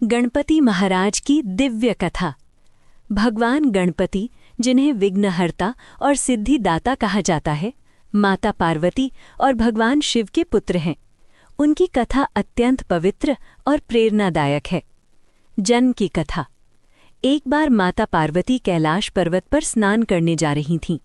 गणपति महाराज की दिव्य कथा। भगवान गणपति, जिन्हें विघ्नहर्ता और सिद्धिदाता कहा जाता है, माता पार्वती और भगवान शिव के पुत्र हैं। उनकी कथा अत्यंत पवित्र और प्रेरणादायक है। जन्म की कथा। एक बार माता पार्वती कैलाश पर्वत पर स्नान करने जा रही थीं।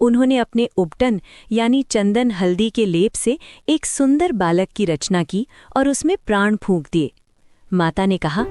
उन्होंने अपने उपटन यानी चंदन हल्दी के लेप से एक सुंदर बालक की रचना की और उसमें प्राण फूंक दिए। माता ने कहा,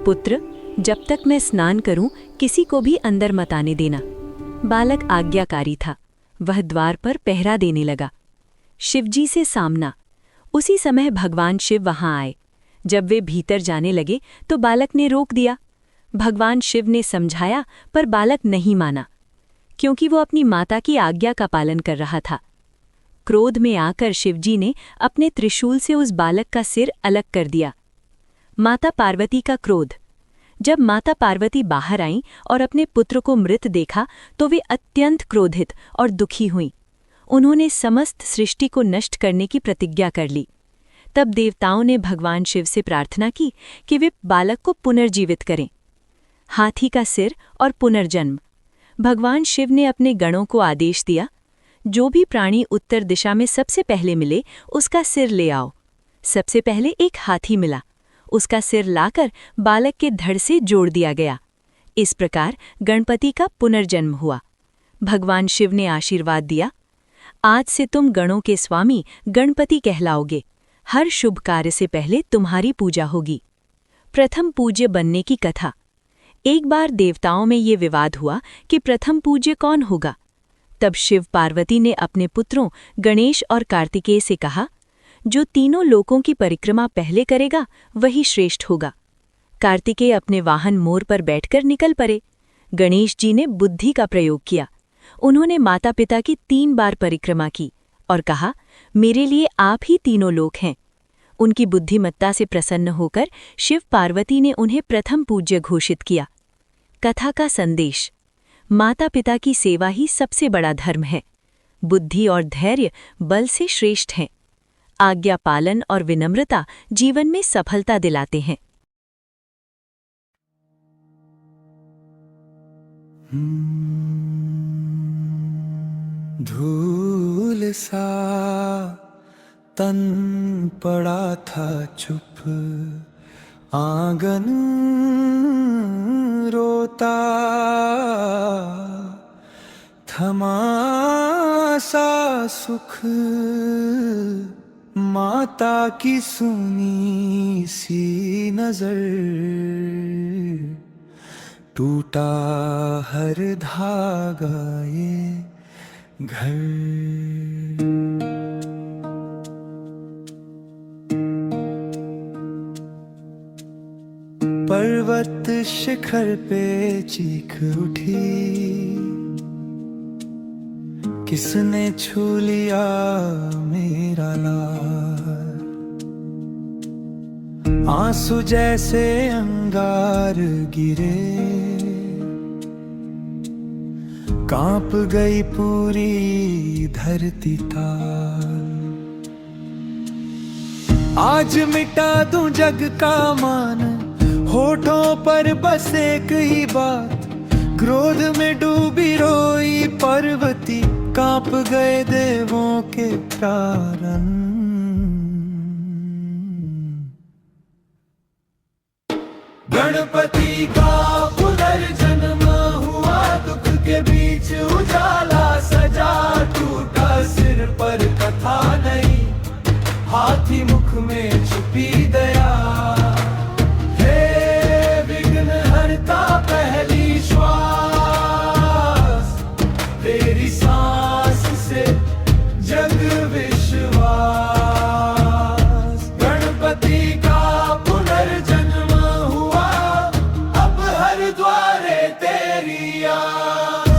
पुत्र, जब तक मैं स्नान करूं किसी को भी अंदर मत आने देना। बालक आज्ञाकारी था। वह द्वार पर पहरा देने लगा। शिवजी से सामना। उसी समय भगवान शिव वहां आए। जब वे भीतर जाने लगे तो बालक ने रोक दिया। भगवान शिव ने समझाया, पर बालक नहीं माना, क्योंकि वो अपनी माता की आज्ञा का पालन कर रहा था। क्रोध में आकर शिवजी ने अपने त्रिशूल से उस बालक का सिर अलग कर दिया। माता पार्वती का क्रोध। जब माता पार्वती बाहर आईं और अपने पुत्र को मृत देखा तो वे अत्यंत क्रोधित और दुखी हुईं। उन्होंने समस्त सृष्टि को नष्ट करने की प्रतिज्ञा कर ली। तब देवताओं ने भगवान शिव से प्रार्थना की कि वे बालक को पुनर्जीवित करें। हाथी का सिर और पुनर्जन्म। भगवान शिव ने अपने गणों को आदेश दिया, जो भी प्राणी उत्तर दिशा में सबसे पहले मिले उसका सिर ले आओ। सबसे पहले एक हाथी मिला। उसका सिर लाकर बालक के धड़ से जोड़ दिया गया। इस प्रकार गणपति का पुनर्जन्म हुआ। भगवान शिव ने आशीर्वाद दिया, आज से तुम गणों के स्वामी गणपति कहलाओगे। हर शुभ कार्य से पहले तुम्हारी पूजा होगी। प्रथम पूज्य बनने की कथा। एक बार देवताओं में ये विवाद हुआ कि प्रथम पूज्य कौन होगा। तब शिव पार्वती ने अपने पुत्रों गणेश और कार्तिकेय से कहा, जो तीनों लोकों की परिक्रमा पहले करेगा वही श्रेष्ठ होगा। कार्तिकेय अपने वाहन मोर पर बैठकर निकल पड़े। गणेश जी ने बुद्धि का प्रयोग किया। उन्होंने माता पिता की 3 बार परिक्रमा की और कहा, मेरे लिए आप ही तीनों लोक हैं। उनकी बुद्धिमत्ता से प्रसन्न होकर शिव पार्वती ने उन्हें प्रथम पूज्य घोषित किया। कथा का संदेश। माता पिता की सेवा ही सबसे बड़ा धर्म है। बुद्धि और धैर्य बल से श्रेष्ठ हैं। आज्ञा पालन और विनम्रता जीवन में सफलता दिलाते हैं। धूल सा तन पड़ा था चुप, आंगन रोता, थमा सा सुख माता की सुनी सी नजर, टूटा हर धागा ये घर। पर्वत शिखर पे चीख उठी, किसने छू लिया मेरा लाल। आंसू जैसे अंगार गिरे, कांप गई पूरी धरती ताल। आज मिटा दूं जग का मान, होठों पर बस एक ही बात। क्रोध में डूबी रोई पार्वती, कांप गए देवों के प्राण। गणपति का पुनर्जन्म हुआ, दुख के बीच उजाला सजा। टूटा सिर पर कथा नहीं, हाथी मुख में छुपी दया। हे विघ्नहर्ता पहली श्वास, तेरी सांस से जग विश्वास। गणपति का पुनर्जन्म हुआ, अब हर द्वारे तेरी आस।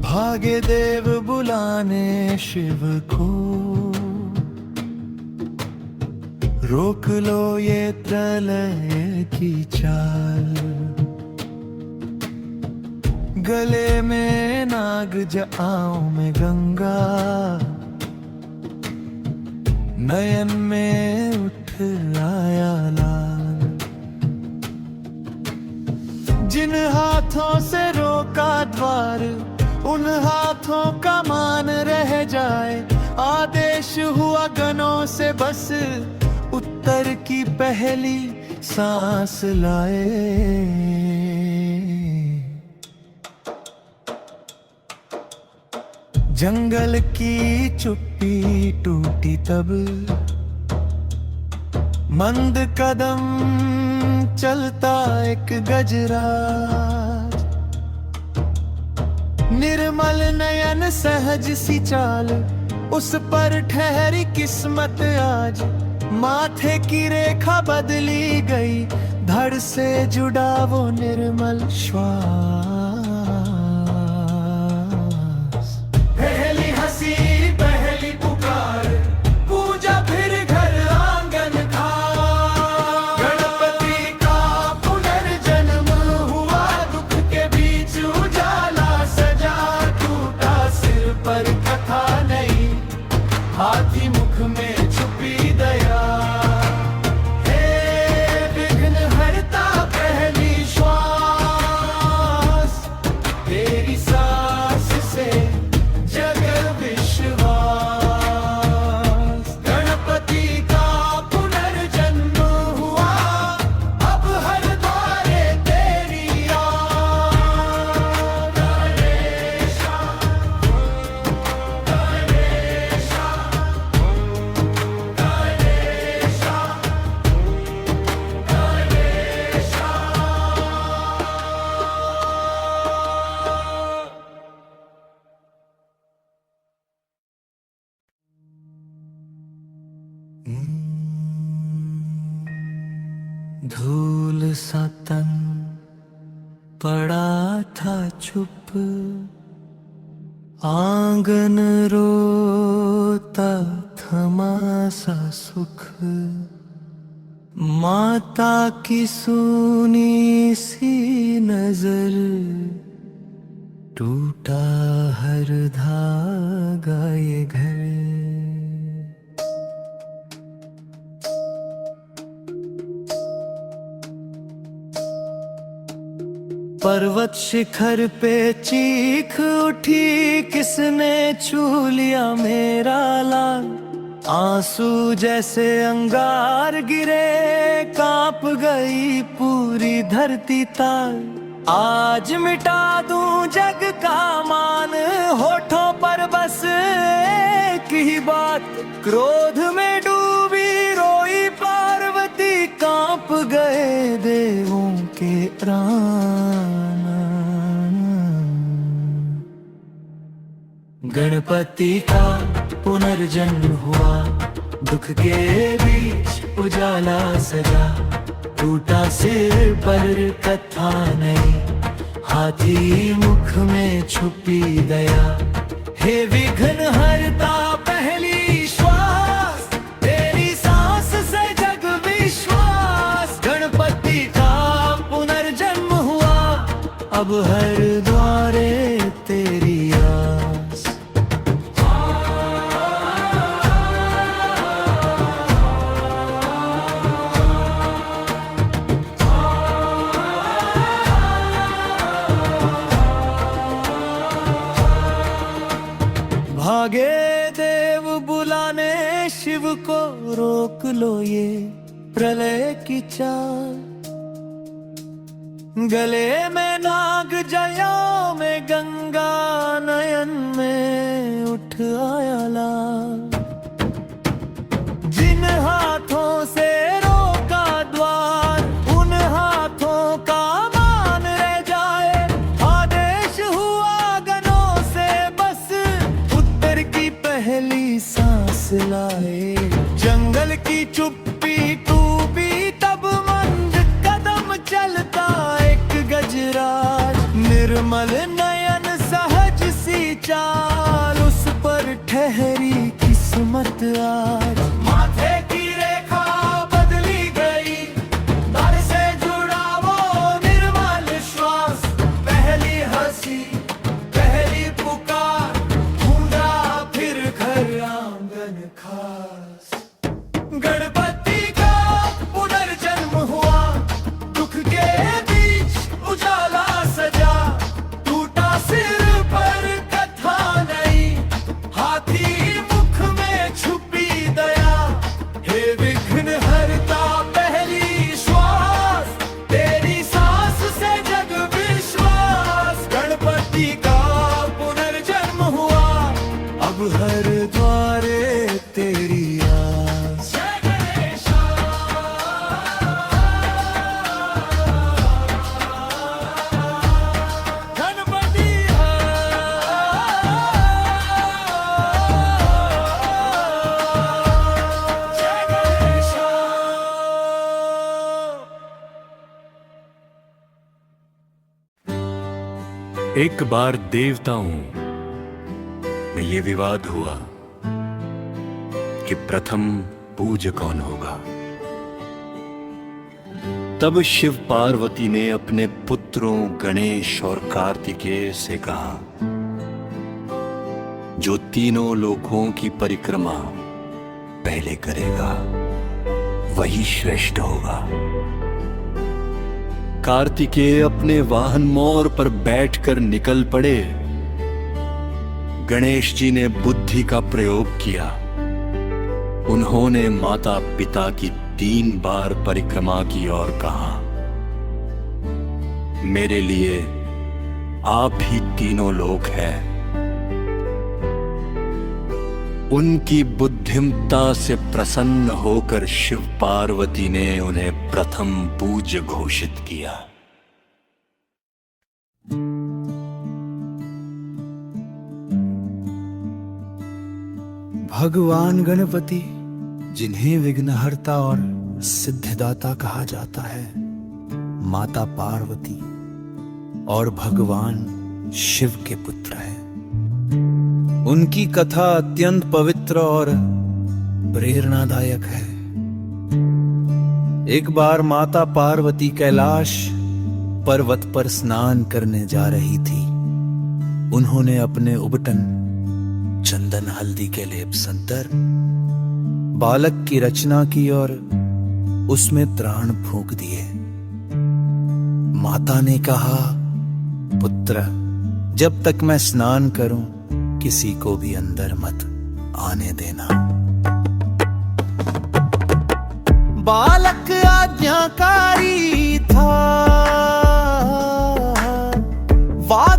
भागे देव बुलाने शिव को, रोक लो ये प्रलय की चाल। गले में नाग जआओं में गंगा, नयन में उठ आया लाल। जिन हाथों से रोका द्वार, उन हाथों का मान रह जाए। आदेश हुआ गनों से बस, उत्तर की पहली सांस लाए। जंगल की चुप्पी टूटी तब, मंद कदम चलता एक गजराज। निर्मल नयन सहज सी चाल, उस पर ठहरी किस्मत आज। माथे की रेखा बदली गई, धड़ से जुड़ा वो निर्मल श्वास। पहली हंसी पहली पुकार, पूजा फिर घर आंगन था। गणपति का पुनर्जन्म हुआ, दुख के बीच उजाला सजा। टूटा सिर पर कथा नहीं, हाथी मुख में छुपी दया। हे विघ्न हरता पहली श्वास, तेरी सांस से जग विश्वास। गणपति का पुनर्जन्म हुआ, अब हर द्वारे तेरी याद। गणेशा, गणेशा, गणेशा, धूल सा तन पड़ा था चुप, आंगन रोता थमा सा सुख। माता की सूनी सी नजर, टूटा हर धागा ये घर। पर्वत शिखर पे चीख उठी, किसने छू लिया मेरा लाल। आंसू जैसे अंगार गिरे, कांप गई पूरी धरती ताल। आज मिटा दूं जग का मान, होठों पर बस एक ही बात। क्रोध में डूबी रोई पार्वती, कांप गए देवों के प्राण। गणपति का पुनर्जन्म हुआ, दुख के बीच उजाला सजा। टूटा सिर पर कथा नहीं, हाथी मुख में छुपी दया। हे विघ्न हरता पहली श्वास, तेरी सांस से जग विश्वास। गणपति का पुनर्जन्म हुआ, अब हर द्वारे तेरी आस। भागे देव बुलाने शिव को, रोक लो ये प्रलय की चाल। गले में नाग जयाओं में गंगा, नयन में उठ आया लाल। जिन हाथों से रोका द्वार, उन हाथों का मान रह जाए। आदेश हुआ गनों से बस, उत्तर की पहली सांस लाए। जंगल की चुप्पी टूटी तब, मंद कदम चलता एक गजराज। निर्मल नयन सहज सी चाल, उस पर ठहरी किस्मत आज। माथे की रेखा बदली गई, धड़ से जुड़ा वो निर्मल श्वास। पहली हंसी एक बार देवताओं में ये विवाद हुआ कि प्रथम पूज्य कौन होगा। तब शिव पार्वती ने अपने पुत्रों गणेश और कार्तिकेय से कहा, जो तीनों लोकों की परिक्रमा पहले करेगा वही श्रेष्ठ होगा। कार्तिकेय अपने वाहन मोर पर बैठकर निकल पड़े। गणेश जी ने बुद्धि का प्रयोग किया। उन्होंने माता पिता की 3 बार परिक्रमा की और कहा, मेरे लिए आप ही तीनों लोक हैं। उनकी बुद्धिमता से प्रसन्न होकर शिव पार्वती ने उन्हें प्रथम पूज्य घोषित किया। भगवान गणपति, जिन्हें विघ्नहर्ता और सिद्धिदाता कहा जाता है, माता पार्वती और भगवान शिव के पुत्र हैं। उनकी कथा अत्यंत पवित्र और प्रेरणादायक है। एक बार माता पार्वती कैलाश पर्वत पर स्नान करने जा रही थी। उन्होंने अपने उबटन चंदन हल्दी के लेप संतर बालक की रचना की और उसमें त्राण फूंक दिए। माता ने कहा, पुत्र, जब तक मैं स्नान करूं किसी को भी अंदर मत आने देना। बालक आज्ञाकारी था,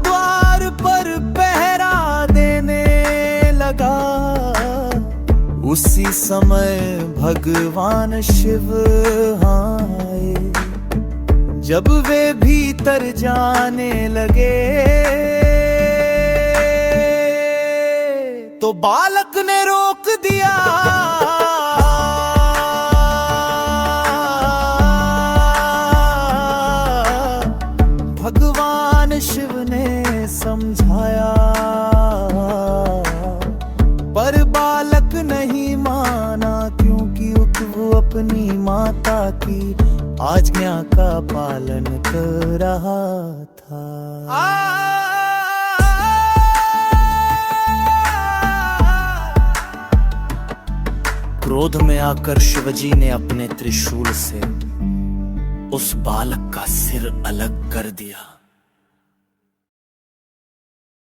द्वार पर पहरा देने लगा। उसी समय भगवान शिव आए। जब वे भीतर जाने लगे तो बालक ने रोक दिया। भगवान शिव ने समझाया, पर बालक नहीं माना, क्योंकि वो अपनी माता की आज्ञा का पालन कर रहा था। क्रोध में आकर शिवजी ने अपने त्रिशूल से उस बालक का सिर अलग कर दिया।